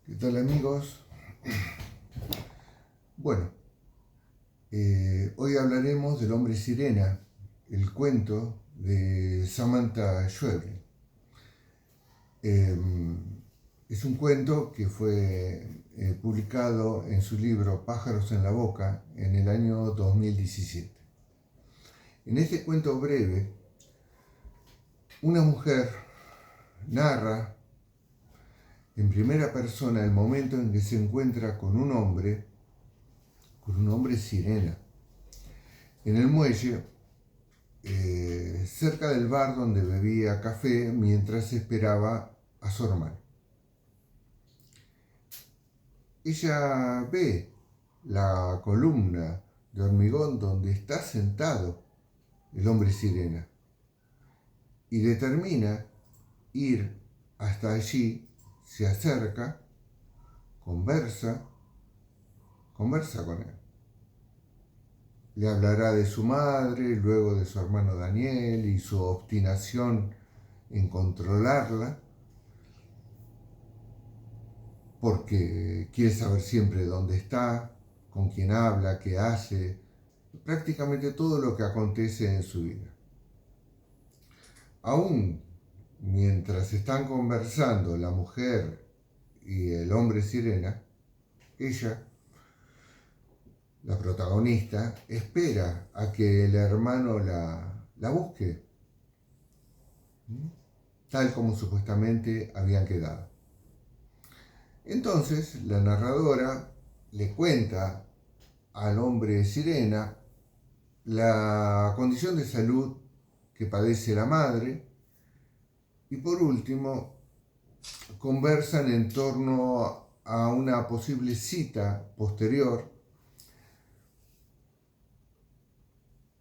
¿Qué tal, amigos? Bueno, hoy hablaremos del hombre sirena, el cuento de Samantha Schweblin. Es un cuento que fue publicado en su libro Pájaros en la Boca en el año 2017. En este cuento breve, una mujer narra en primera persona el momento en que se encuentra con un hombre sirena, en el muelle, cerca del bar donde bebía café mientras esperaba a su hermano. Ella ve la columna de hormigón donde está sentado el hombre sirena y determina ir hasta allí, se acerca, conversa con él. Le hablará de su madre, luego de su hermano Daniel y su obstinación en controlarla, porque quiere saber siempre dónde está, con quién habla, qué hace, prácticamente todo lo que acontece en su vida. Aún mientras están conversando la mujer y el hombre sirena, ella, la protagonista, espera a que el hermano la busque, tal como supuestamente habían quedado. Entonces la narradora le cuenta al hombre sirena la condición de salud que padece la madre y por último conversan en torno a una posible cita posterior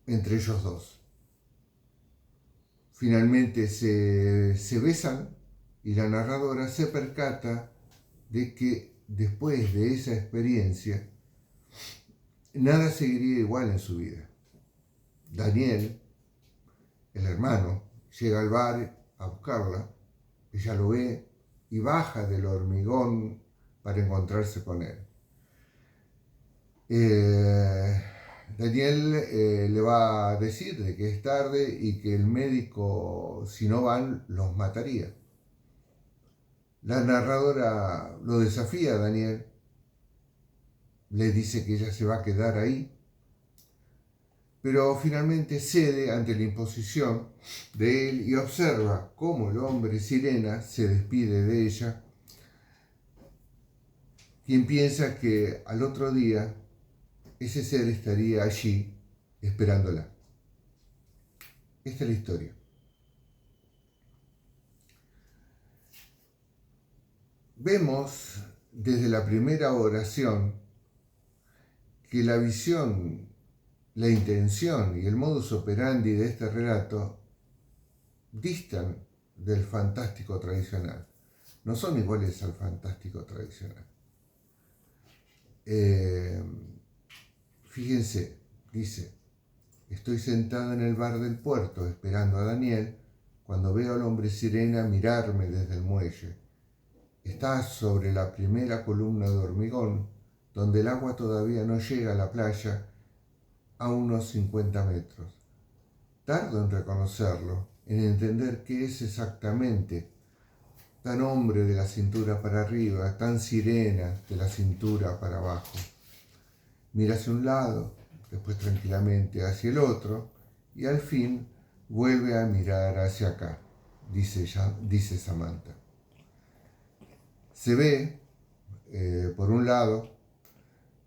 entre ellos dos. Finalmente se besan y la narradora se percata de que después de esa experiencia nada seguiría igual en su vida. Daniel, el hermano, llega al bar a buscarla, ella lo ve y baja del hormigón para encontrarse con él. Daniel le va a decir de que es tarde y que el médico, si no van, los mataría. La narradora lo desafía a Daniel, le dice que ella se va a quedar ahí, pero finalmente cede ante la imposición de él y observa cómo el hombre sirena se despide de ella, quien piensa que al otro día ese ser estaría allí esperándola. Esta es la historia. Vemos desde la primera oración que la visión, la intención y el modus operandi de este relato distan del fantástico tradicional. No son iguales al fantástico tradicional. Fíjense, dice: estoy sentado en el bar del puerto esperando a Daniel cuando veo al hombre sirena mirarme desde el muelle. Está sobre la primera columna de hormigón, donde el agua todavía no llega a la playa, a unos 50 metros. Tardo en reconocerlo, en entender qué es exactamente. Tan hombre de la cintura para arriba, tan sirena de la cintura para abajo. Mira hacia un lado, después tranquilamente hacia el otro, y al fin vuelve a mirar hacia acá, dice Samantha. Se ve, por un lado,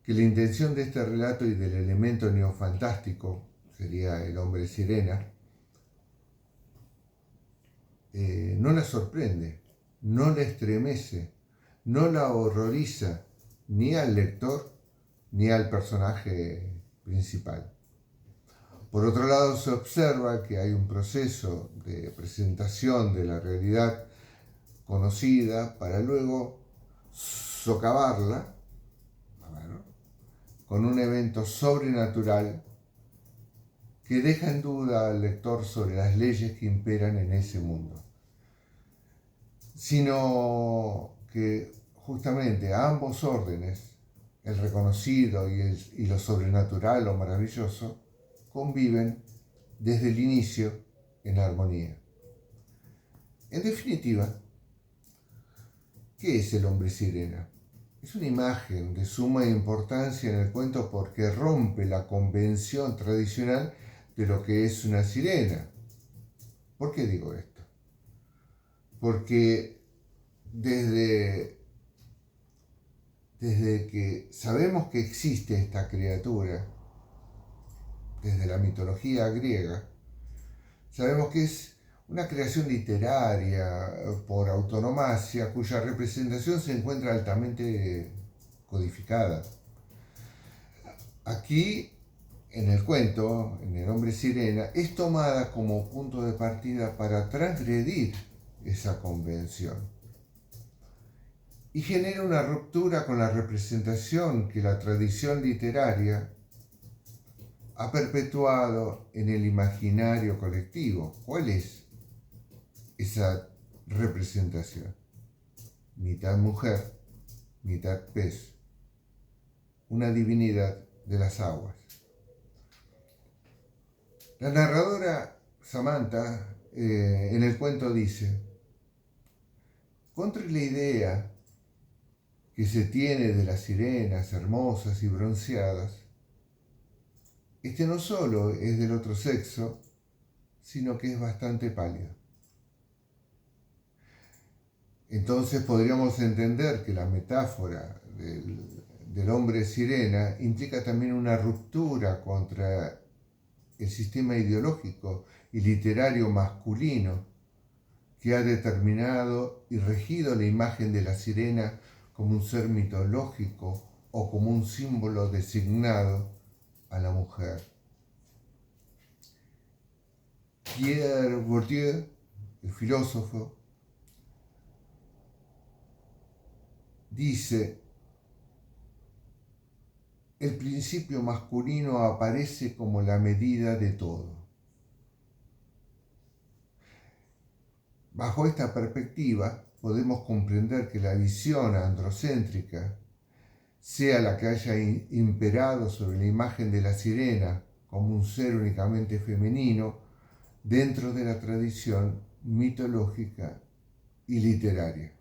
que la intención de este relato y del elemento neofantástico, sería el hombre sirena, no la sorprende, no la estremece, no la horroriza ni al lector ni al personaje principal. Por otro lado, se observa que hay un proceso de presentación de la realidad conocida para luego socavarla con un evento sobrenatural que deja en duda al lector sobre las leyes que imperan en ese mundo, sino que justamente a ambos órdenes, el reconocido y lo sobrenatural o maravilloso, conviven desde el inicio en armonía. En definitiva, ¿qué es el hombre sirena? Es una imagen de suma importancia en el cuento porque rompe la convención tradicional de lo que es una sirena. ¿Por qué digo esto? Porque desde que sabemos que existe esta criatura, desde la mitología griega, sabemos que es una creación literaria por autonomacia cuya representación se encuentra altamente codificada. Aquí, en el cuento, en El hombre sirena, es tomada como punto de partida para transgredir esa convención y genera una ruptura con la representación que la tradición literaria ha perpetuado en el imaginario colectivo. ¿Cuál es esa representación? Mitad mujer, mitad pez, una divinidad de las aguas. La narradora Samantha en el cuento dice: contra la idea que se tiene de las sirenas hermosas y bronceadas, este no solo es del otro sexo, sino que es bastante pálido. Entonces podríamos entender que la metáfora del hombre sirena implica también una ruptura contra el sistema ideológico y literario masculino que ha determinado y regido la imagen de la sirena como un ser mitológico o como un símbolo designado a la mujer. Pierre Bourdieu, el filósofo, dice: el principio masculino aparece como la medida de todo. Bajo esta perspectiva, podemos comprender que la visión androcéntrica, sea la que haya imperado sobre la imagen de la sirena como un ser únicamente femenino, dentro de la tradición mitológica y literaria.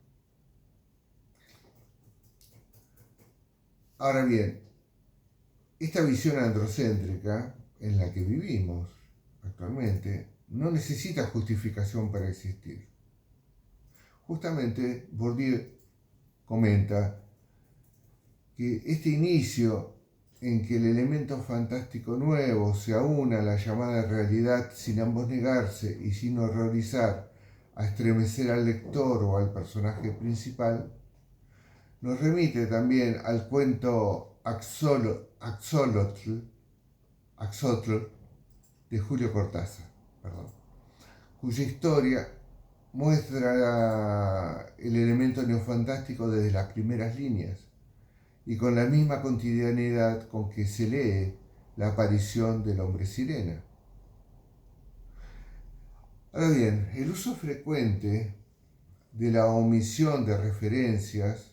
Ahora bien, esta visión androcéntrica en la que vivimos actualmente no necesita justificación para existir. Justamente Bourdieu comenta que este inicio en que el elemento fantástico nuevo se aúna a la llamada realidad sin ambos negarse y sin horrorizar a estremecer al lector o al personaje principal, nos remite también al cuento Axolotl de Julio Cortázar, cuya historia muestra el elemento neofantástico desde las primeras líneas y con la misma cotidianidad con que se lee la aparición del hombre sirena. Ahora bien, el uso frecuente de la omisión de referencias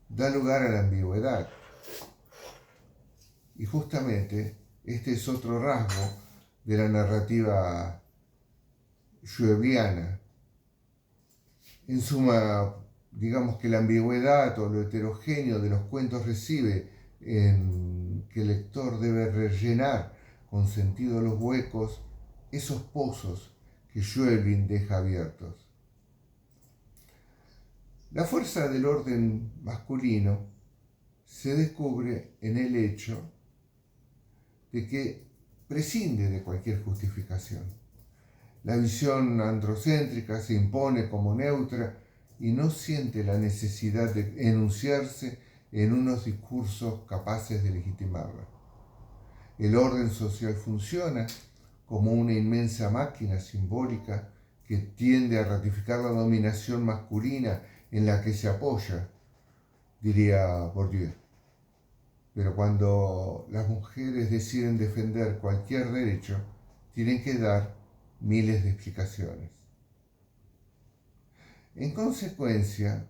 da lugar a la ambigüedad. Y justamente este es otro rasgo de la narrativa schwebliana. En suma, digamos que la ambigüedad o lo heterogéneo de los cuentos recibe en que el lector debe rellenar con sentido los huecos, esos pozos que Schweblin deja abiertos. La fuerza del orden masculino se descubre en el hecho de que prescinde de cualquier justificación. La visión androcéntrica se impone como neutra y no siente la necesidad de enunciarse en unos discursos capaces de legitimarla. El orden social funciona como una inmensa máquina simbólica que tiende a ratificar la dominación masculina en la que se apoya, diría Bourdieu. Pero cuando las mujeres deciden defender cualquier derecho, tienen que dar miles de explicaciones. En consecuencia,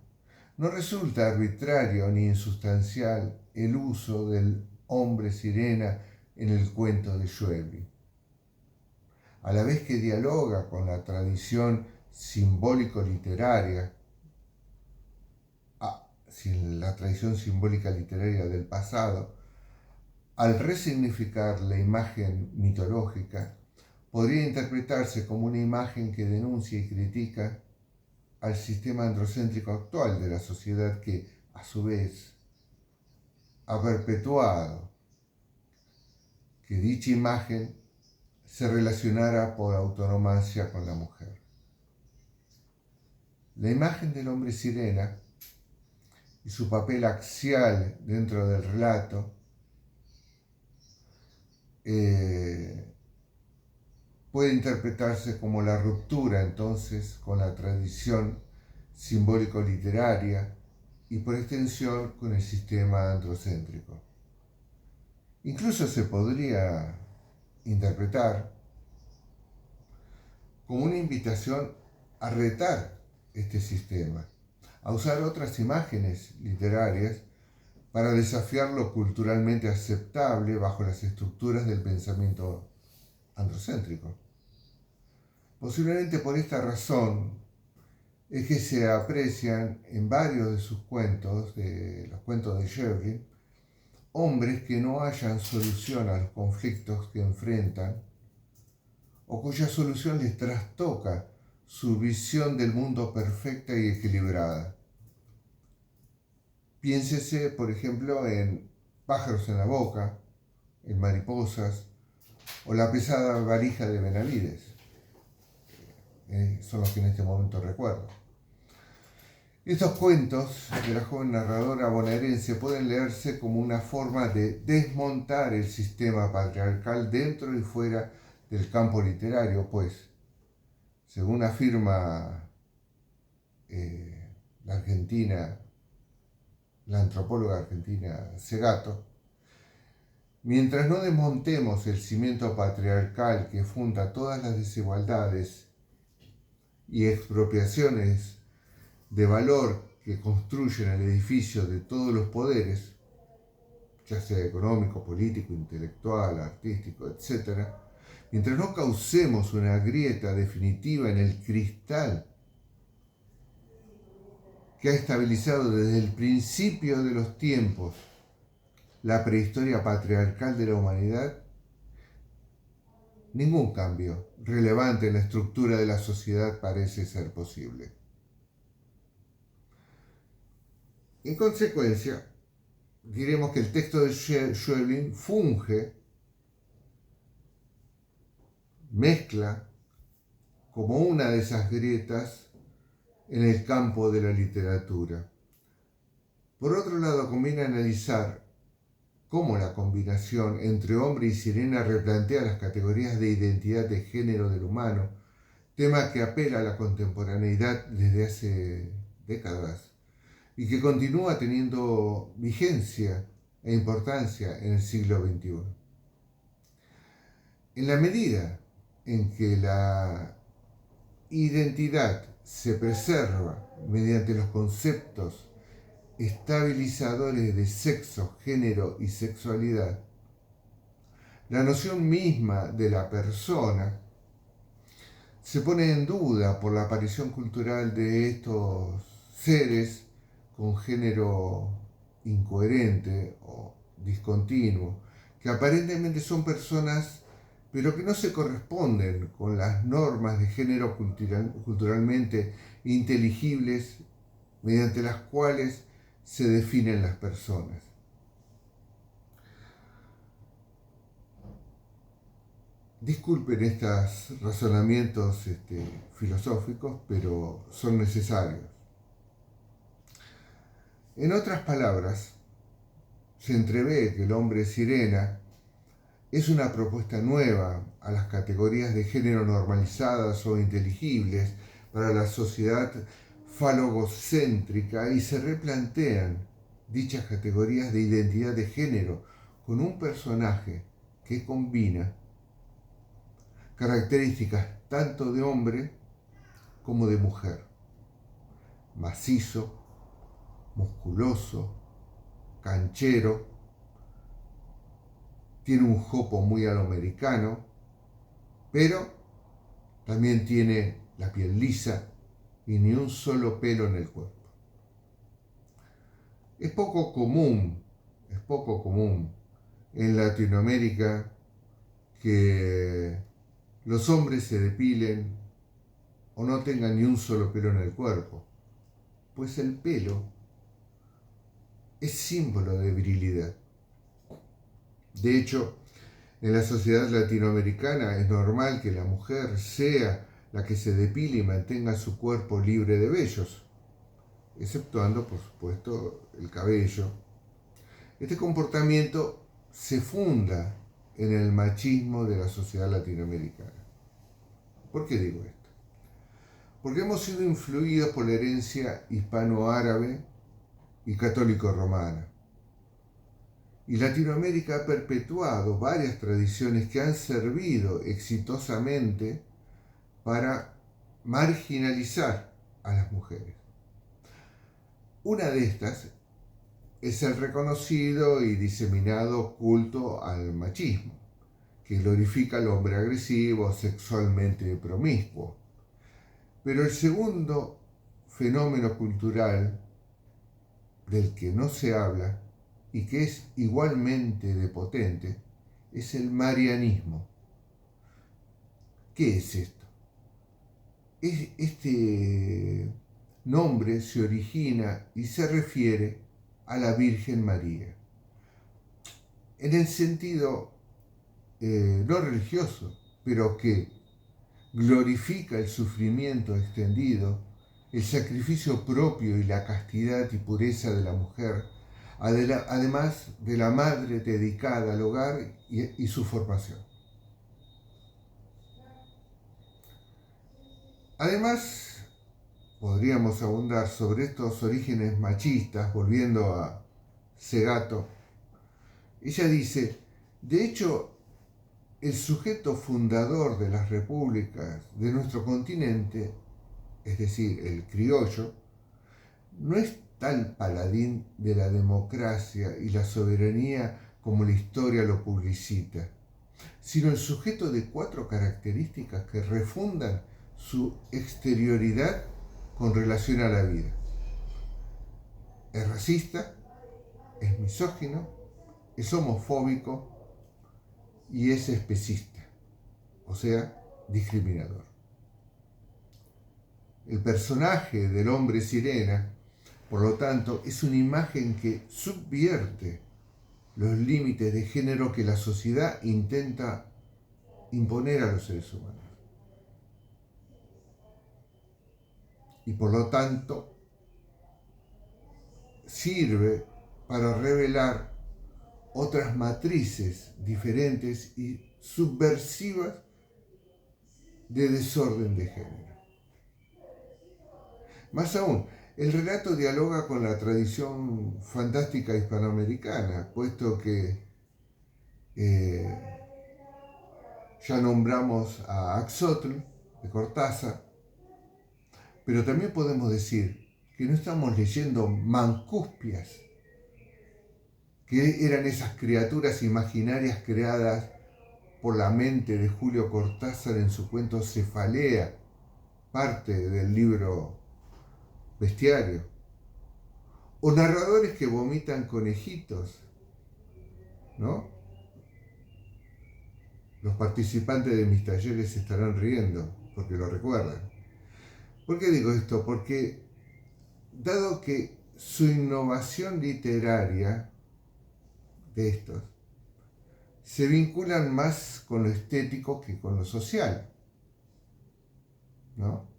no resulta arbitrario ni insustancial el uso del hombre sirena en el cuento de Schweblin. A la vez que dialoga con la tradición simbólico-literaria, la tradición simbólica literaria del pasado, al resignificar la imagen mitológica, podría interpretarse como una imagen que denuncia y critica al sistema androcéntrico actual de la sociedad que, a su vez, ha perpetuado que dicha imagen se relacionara por autonomía con la mujer. La imagen del hombre sirena y su papel axial dentro del relato puede interpretarse como la ruptura entonces con la tradición simbólico-literaria y por extensión con el sistema androcéntrico. Incluso se podría interpretar como una invitación a retar este sistema, a usar otras imágenes literarias para desafiar lo culturalmente aceptable bajo las estructuras del pensamiento androcéntrico. Posiblemente por esta razón es que se aprecian en varios de sus cuentos, de los cuentos de Schweblin, hombres que no hallan solución a los conflictos que enfrentan o cuya solución les trastoca su visión del mundo perfecta y equilibrada. Piénsese, por ejemplo, en Pájaros en la boca, en Mariposas o La pesada valija de Benavides. Son los que en este momento recuerdo. Estos cuentos de la joven narradora bonaerense pueden leerse como una forma de desmontar el sistema patriarcal dentro y fuera del campo literario, pues, según afirma la antropóloga argentina Segato, mientras no desmontemos el cimiento patriarcal que funda todas las desigualdades y expropiaciones de valor que construyen el edificio de todos los poderes, ya sea económico, político, intelectual, artístico, etc., mientras no causemos una grieta definitiva en el cristal que ha estabilizado desde el principio de los tiempos la prehistoria patriarcal de la humanidad, ningún cambio relevante en la estructura de la sociedad parece ser posible. En consecuencia, diremos que el texto de Schweblin mezcla como una de esas grietas en el campo de la literatura. Por otro lado, conviene analizar cómo la combinación entre hombre y sirena replantea las categorías de identidad de género del humano, tema que apela a la contemporaneidad desde hace décadas y que continúa teniendo vigencia e importancia en el siglo XXI. En la medida en que la identidad se preserva mediante los conceptos estabilizadores de sexo, género y sexualidad, la noción misma de la persona se pone en duda por la aparición cultural de estos seres con género incoherente o discontinuo, que aparentemente son personas, pero que no se corresponden con las normas de género culturalmente inteligibles mediante las cuales se definen las personas. Disculpen estos razonamientos filosóficos, pero son necesarios. En otras palabras, se entrevé que el hombre sirena es una propuesta nueva a las categorías de género normalizadas o inteligibles para la sociedad falogocéntrica y se replantean dichas categorías de identidad de género con un personaje que combina características tanto de hombre como de mujer, macizo, musculoso, canchero, tiene un jopo muy a lo americano, pero también tiene la piel lisa y ni un solo pelo en el cuerpo. Es poco común en Latinoamérica que los hombres se depilen o no tengan ni un solo pelo en el cuerpo, pues el pelo es símbolo de virilidad. De hecho, en la sociedad latinoamericana es normal que la mujer sea la que se depile y mantenga su cuerpo libre de vellos, exceptuando, por supuesto, el cabello. Este comportamiento se funda en el machismo de la sociedad latinoamericana. ¿Por qué digo esto? Porque hemos sido influidos por la herencia hispano-árabe y católico-romana. Y Latinoamérica ha perpetuado varias tradiciones que han servido exitosamente para marginalizar a las mujeres. Una de estas es el reconocido y diseminado culto al machismo, que glorifica al hombre agresivo, sexualmente promiscuo. Pero el segundo fenómeno cultural del que no se habla y que es igualmente de potente es el marianismo. ¿Qué es esto? Este nombre se origina y se refiere a la Virgen María, en el sentido no religioso, pero que glorifica el sufrimiento extendido, el sacrificio propio y la castidad y pureza de la mujer, además de la madre dedicada al hogar y su formación. Además, podríamos abundar sobre estos orígenes machistas, volviendo a Segato. Ella dice, de hecho, el sujeto fundador de las repúblicas de nuestro continente, es decir, el criollo, no es tal paladín de la democracia y la soberanía como la historia lo publicita, sino el sujeto de 4 características que refundan su exterioridad con relación a la vida. Es racista, es misógino, es homofóbico y es especista, o sea, discriminador. El personaje del hombre sirena, por lo tanto, es una imagen que subvierte los límites de género que la sociedad intenta imponer a los seres humanos. Y por lo tanto, sirve para revelar otras matrices diferentes y subversivas de desorden de género. Más aún, el relato dialoga con la tradición fantástica hispanoamericana, puesto que ya nombramos a Axotl de Cortázar, pero también podemos decir que no estamos leyendo Mancuspias, que eran esas criaturas imaginarias creadas por la mente de Julio Cortázar en su cuento Cefalea, parte del libro Bestiario, o narradores que vomitan conejitos, ¿no? Los participantes de mis talleres se estarán riendo porque lo recuerdan. ¿Por qué digo esto? Porque dado que su innovación literaria de estos se vinculan más con lo estético que con lo social, ¿no?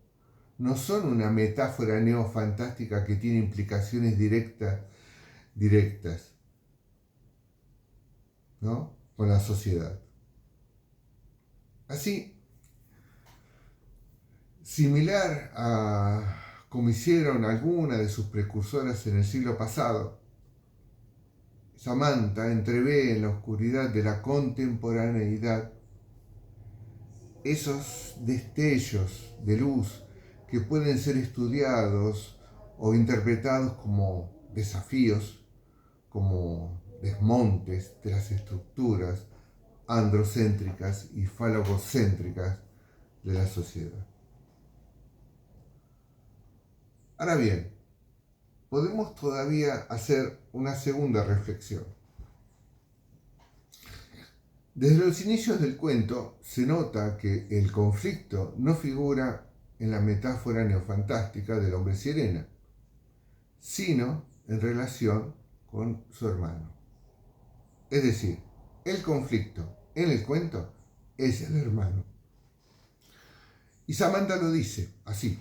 No son una metáfora neofantástica que tiene implicaciones directas, ¿no? Con la sociedad. Así, similar a como hicieron algunas de sus precursoras en el siglo pasado, Samantha entrevé en la oscuridad de la contemporaneidad esos destellos de luz que pueden ser estudiados o interpretados como desafíos como desmontes de las estructuras androcéntricas y falocéntricas de la sociedad. Ahora bien, podemos todavía hacer una segunda reflexión. Desde los inicios del cuento se nota que el conflicto no figura en la metáfora neofantástica del hombre sirena, sino en relación con su hermano. Es decir, el conflicto en el cuento es el hermano. Y Samantha lo dice así: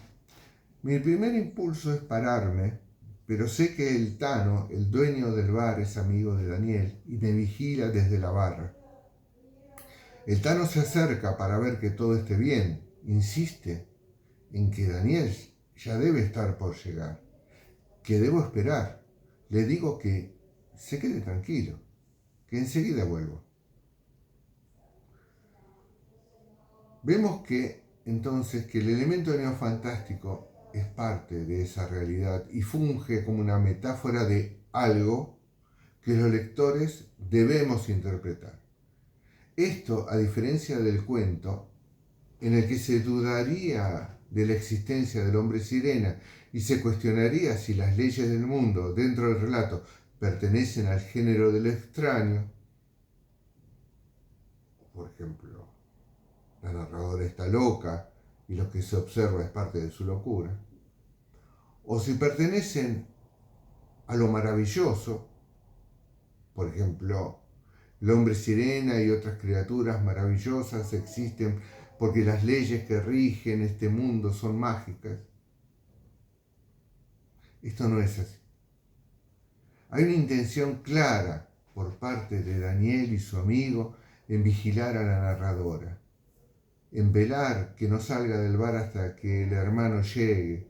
mi primer impulso es pararme, pero sé que el Tano, el dueño del bar, es amigo de Daniel y me vigila desde la barra. El Tano se acerca para ver que todo esté bien. Insiste en que Daniel ya debe estar por llegar, que debo esperar. Le digo que se quede tranquilo, que enseguida vuelvo. Vemos que entonces que el elemento neofantástico es parte de esa realidad y funge como una metáfora de algo que los lectores debemos interpretar. Esto, a diferencia del cuento, en el que se dudaría de la existencia del hombre sirena y se cuestionaría si las leyes del mundo dentro del relato pertenecen al género del extraño. Por ejemplo, la narradora está loca y lo que se observa es parte de su locura. O si pertenecen a lo maravilloso, por ejemplo, el hombre sirena y otras criaturas maravillosas existen porque las leyes que rigen este mundo son mágicas. Esto no es así. Hay una intención clara por parte de Daniel y su amigo en vigilar a la narradora, en velar que no salga del bar hasta que el hermano llegue.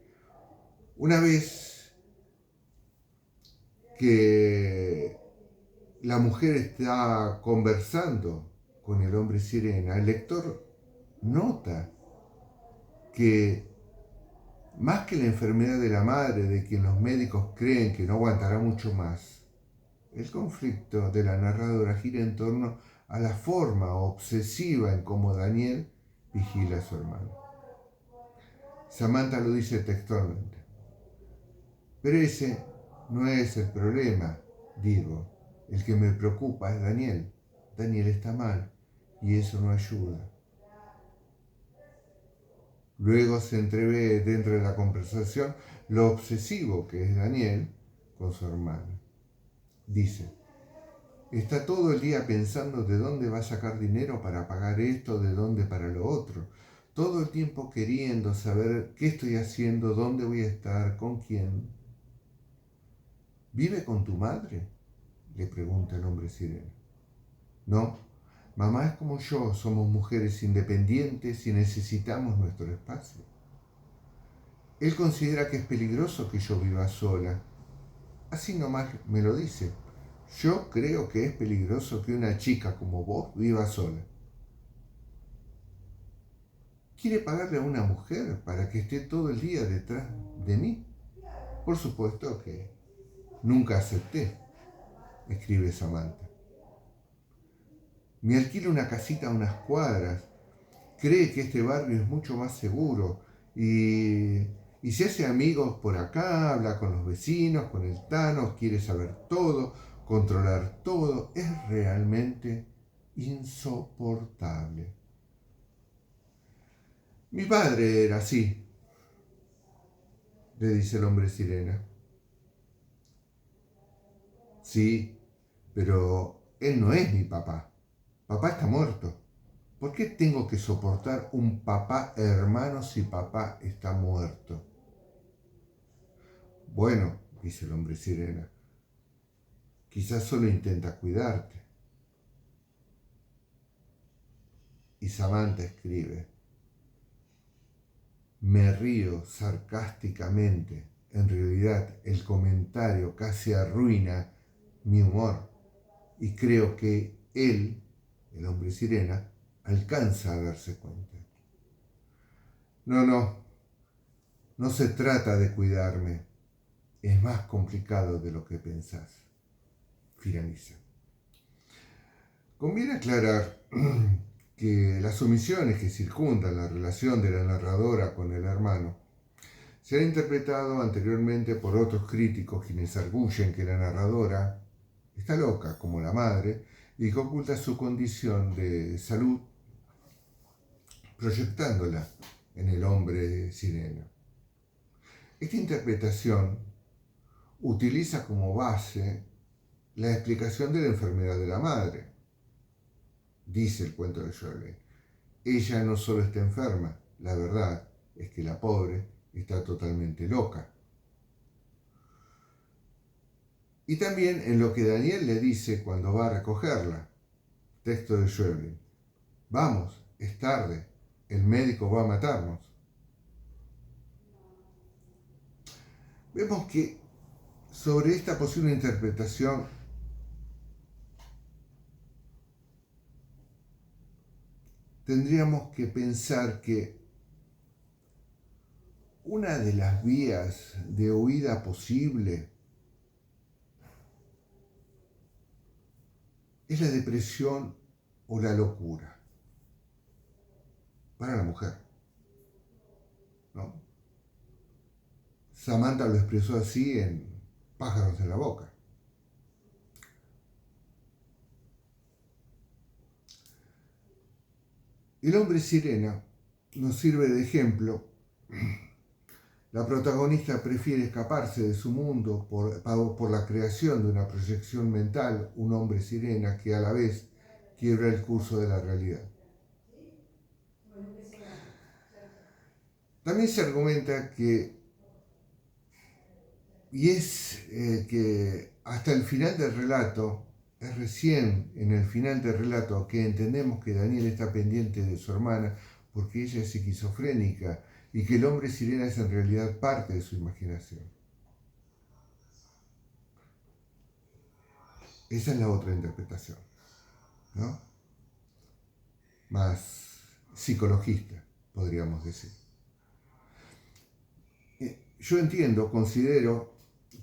Una vez que la mujer está conversando con el hombre sirena, el lector nota que más que la enfermedad de la madre, de quien los médicos creen que no aguantará mucho más, el conflicto de la narradora gira en torno a la forma obsesiva en cómo Daniel vigila a su hermano. Samantha lo dice textualmente. Pero ese no es el problema, digo. El que me preocupa es Daniel. Daniel está mal y eso no ayuda. Luego se entrevé dentro de la conversación lo obsesivo que es Daniel con su hermano. Dice, está todo el día pensando de dónde va a sacar dinero para pagar esto, de dónde para lo otro. Todo el tiempo queriendo saber qué estoy haciendo, dónde voy a estar, con quién. ¿Vive con tu madre?, le pregunta el hombre sirena. No, mamá es como yo, somos mujeres independientes y necesitamos nuestro espacio. Él considera que es peligroso que yo viva sola. Así nomás me lo dice. Yo creo que es peligroso que una chica como vos viva sola. ¿Quiere pagarle a una mujer para que esté todo el día detrás de mí? Por supuesto que nunca acepté, escribe Samantha. Me alquila una casita a unas cuadras. Cree que este barrio es mucho más seguro y se hace amigos por acá, habla con los vecinos, con el Tano, quiere saber todo, controlar todo. Es realmente insoportable. Mi padre era así, le dice el hombre sirena. Sí, pero él no es mi papá. Papá está muerto. ¿Por qué tengo que soportar un papá hermano si papá está muerto? Bueno, dice el hombre sirena, quizás solo intenta cuidarte. Y Samantha escribe, me río sarcásticamente. En realidad, el comentario casi arruina mi humor y creo que él, el hombre sirena, alcanza a darse cuenta. No se trata de cuidarme. es más complicado de lo que pensás. Finaliza. Conviene aclarar que las omisiones que circundan la relación de la narradora con el hermano se han interpretado anteriormente por otros críticos quienes arguyen que la narradora está loca como la madre y que oculta su condición de salud proyectándola en el hombre sirena. Esta interpretación utiliza como base la explicación de la enfermedad de la madre. Dice el cuento de Shirley, ella no solo está enferma, la verdad es que la pobre está totalmente loca. Y también en lo que Daniel le dice cuando va a recogerla. Texto de Shirley. Vamos, es tarde, el médico va a matarnos. Vemos que sobre esta posible interpretación tendríamos que pensar que una de las vías de huida posible es la depresión o la locura para la mujer, ¿no? Samantha lo expresó así en Pájaros en la boca. El hombre sirena nos sirve de ejemplo. La protagonista prefiere escaparse de su mundo por la creación de una proyección mental, un hombre sirena que a la vez quiebra el curso de la realidad. También se argumenta que hasta el final del relato, es recién en el final del relato que entendemos que Daniel está pendiente de su hermana porque ella es esquizofrénica y que el hombre sirena es en realidad parte de su imaginación. Esa es la otra interpretación, ¿no? Más psicologista, podríamos decir. Yo considero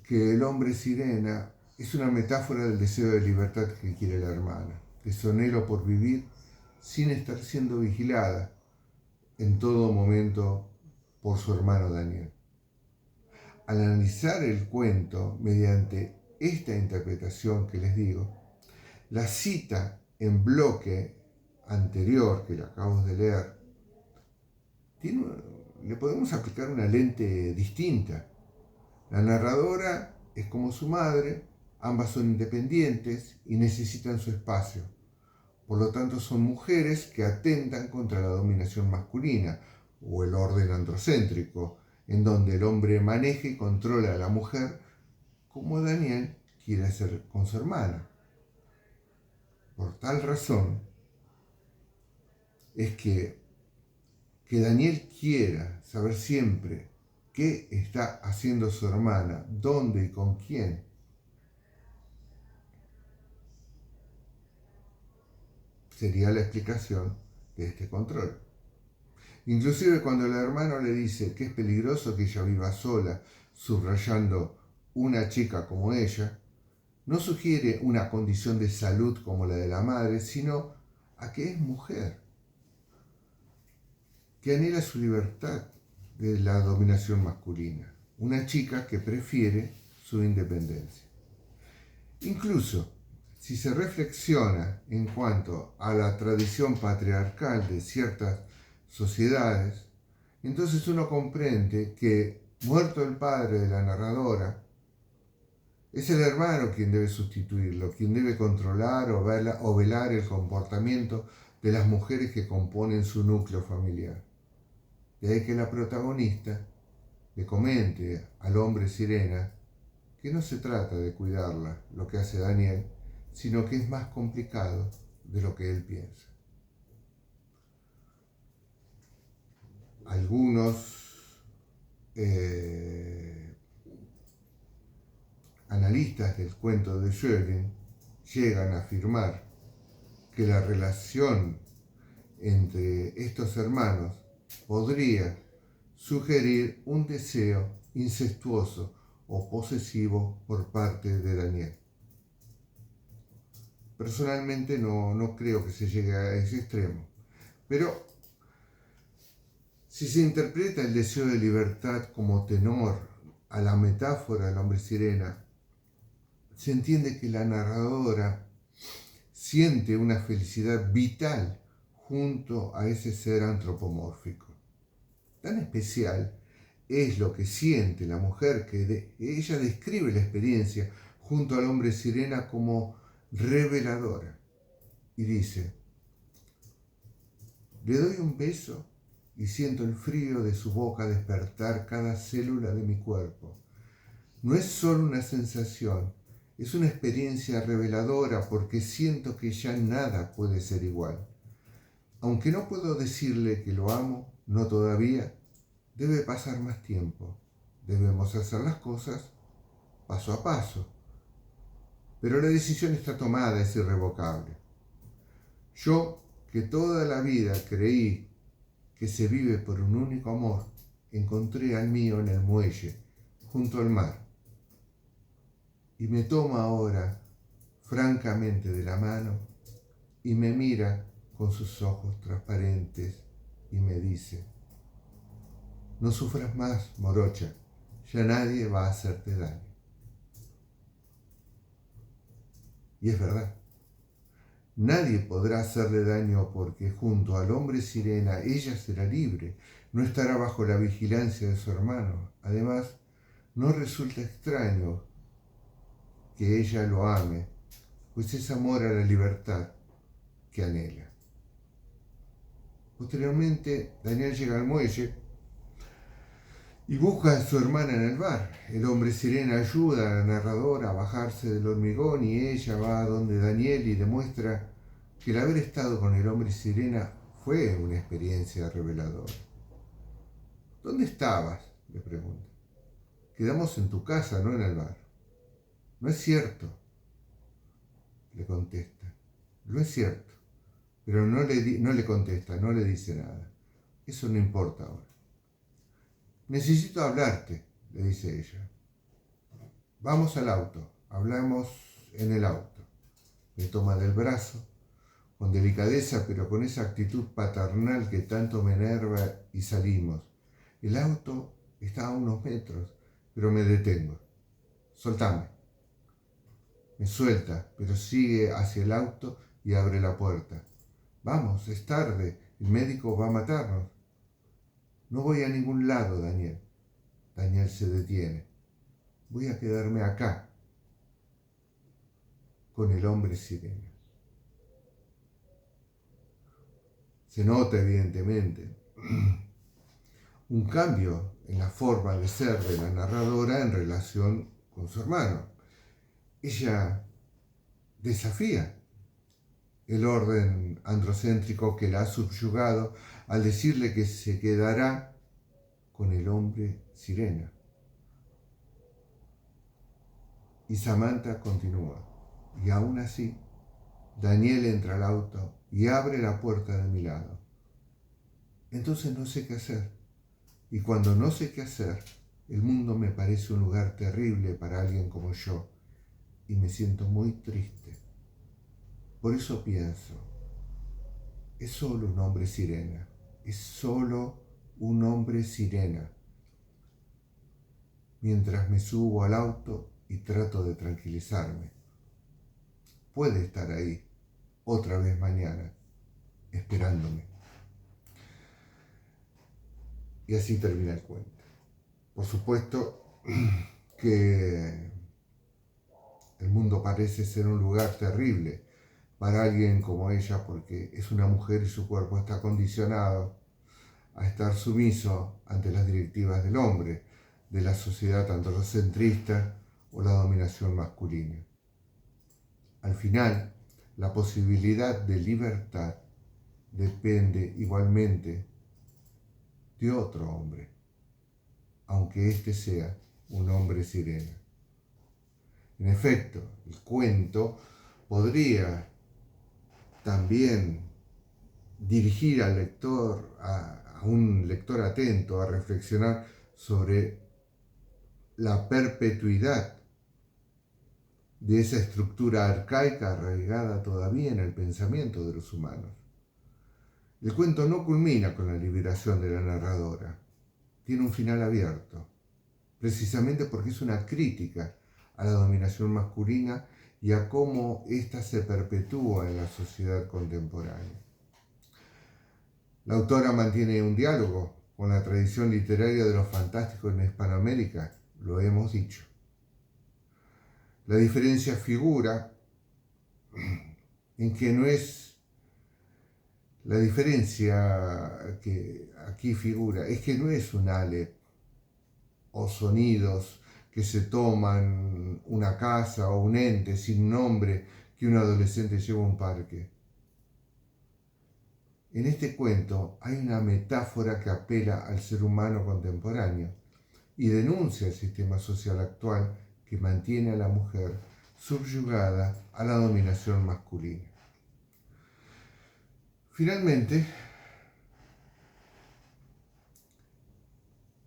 que el hombre sirena es una metáfora del deseo de libertad que quiere la hermana, de su anhelo por vivir sin estar siendo vigilada en todo momento por su hermano Daniel. Al analizar el cuento mediante esta interpretación que les digo, la cita en bloque anterior que le acabo de leer, le podemos aplicar una lente distinta. La narradora es como su madre, ambas son independientes y necesitan su espacio. Por lo tanto, son mujeres que atentan contra la dominación masculina o el orden androcéntrico, en donde el hombre maneja y controla a la mujer como Daniel quiere hacer con su hermana. Por tal razón es que Daniel quiera saber siempre qué está haciendo su hermana, dónde y con quién, sería la explicación de este control. Inclusive cuando el hermano le dice que es peligroso que ella viva sola, subrayando una chica como ella, no sugiere una condición de salud como la de la madre, sino a que es mujer, que anhela su libertad de la dominación masculina, una chica que prefiere su independencia. Incluso, si se reflexiona en cuanto a la tradición patriarcal de ciertas sociedades, entonces uno comprende que, muerto el padre de la narradora, es el hermano quien debe sustituirlo, quien debe controlar o velar el comportamiento de las mujeres que componen su núcleo familiar. De ahí que la protagonista le comente al hombre sirena que no se trata de cuidarla, lo que hace Daniel, sino que es más complicado de lo que él piensa. Algunos analistas del cuento de Schelling llegan a afirmar que la relación entre estos hermanos podría sugerir un deseo incestuoso o posesivo por parte de Daniel. Personalmente no creo que se llegue a ese extremo, pero si se interpreta el deseo de libertad como tenor a la metáfora del hombre sirena, se entiende que la narradora siente una felicidad vital junto a ese ser antropomórfico. Tan especial es lo que siente la mujer que ella describe la experiencia junto al hombre sirena como reveladora. Y dice: le doy un beso y siento el frío de su boca despertar cada célula de mi cuerpo. No es solo una sensación, es una experiencia reveladora porque siento que ya nada puede ser igual. Aunque no puedo decirle que lo amo, no todavía, debe pasar más tiempo. Debemos hacer las cosas paso a paso. Pero la decisión está tomada, es irrevocable. Yo, que toda la vida creí que se vive por un único amor, encontré al mío en el muelle, junto al mar. Y me toma ahora francamente de la mano y me mira con sus ojos transparentes y me dice: no sufras más, morocha, ya nadie va a hacerte daño. Y es verdad, nadie podrá hacerle daño porque junto al hombre sirena ella será libre, no estará bajo la vigilancia de su hermano. Además, no resulta extraño que ella lo ame, pues es amor a la libertad que anhela. Posteriormente, Daniel llega al muelle y busca a su hermana en el bar. El hombre sirena ayuda a la narradora a bajarse del hormigón y ella va a donde Daniel y demuestra que el haber estado con el hombre sirena fue una experiencia reveladora. ¿Dónde estabas?, le pregunta. Quedamos en tu casa, no en el bar. No es cierto, le contesta. No es cierto, pero no le contesta, no le dice nada. Eso no importa ahora. Necesito hablarte, le dice ella. Vamos al auto, hablamos en el auto. Me toma del brazo, con delicadeza, pero con esa actitud paternal que tanto me enerva, y salimos. El auto está a unos metros, pero me detengo. Soltame. Me suelta, pero sigue hacia el auto y abre la puerta. Vamos, es tarde, el médico va a matarnos. No voy a ningún lado, Daniel. Daniel se detiene. Voy a quedarme acá, con el hombre sirena. Se nota, evidentemente, un cambio en la forma de ser de la narradora en relación con su hermano. Ella desafía el orden androcéntrico que la ha subyugado al decirle que se quedará con el hombre sirena. Y Samantha continúa. Y aún así, Daniel entra al auto y abre la puerta de mi lado. Entonces no sé qué hacer. Y cuando no sé qué hacer, el mundo me parece un lugar terrible para alguien como yo. Y me siento muy triste. Por eso pienso, es solo un hombre sirena. Es solo un hombre sirena. Mientras me subo al auto y trato de tranquilizarme. Puede estar ahí, otra vez mañana, esperándome. Y así termina el cuento. Por supuesto que el mundo parece ser un lugar terrible para alguien como ella, porque es una mujer y su cuerpo está condicionado a estar sumiso ante las directivas del hombre, de la sociedad androcentrista o la dominación masculina. Al final, la posibilidad de libertad depende igualmente de otro hombre, aunque éste sea un hombre sirena. En efecto, el cuento podría también dirigir al lector, a un lector atento, a reflexionar sobre la perpetuidad de esa estructura arcaica arraigada todavía en el pensamiento de los humanos. El cuento no culmina con la liberación de la narradora, tiene un final abierto, precisamente porque es una crítica a la dominación masculina y a cómo ésta se perpetúa en la sociedad contemporánea. La autora mantiene un diálogo con la tradición literaria de los fantásticos en Hispanoamérica, lo hemos dicho. La diferencia figura en que no es la diferencia que aquí figura, es que no es un Aleph o sonidos que se toman una casa o un ente sin nombre que un adolescente lleva a un parque. En este cuento hay una metáfora que apela al ser humano contemporáneo y denuncia el sistema social actual que mantiene a la mujer subyugada a la dominación masculina. Finalmente,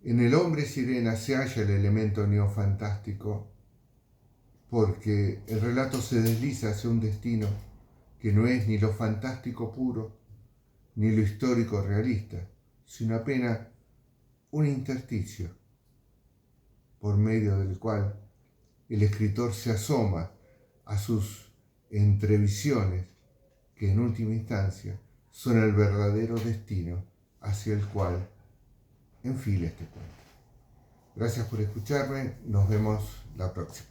en El hombre sirena se halla el elemento neofantástico porque el relato se desliza hacia un destino que no es ni lo fantástico puro ni lo histórico realista, sino apenas un intersticio por medio del cual el escritor se asoma a sus entrevisiones que en última instancia son el verdadero destino hacia el cual enfila este cuento. Gracias por escucharme, nos vemos la próxima.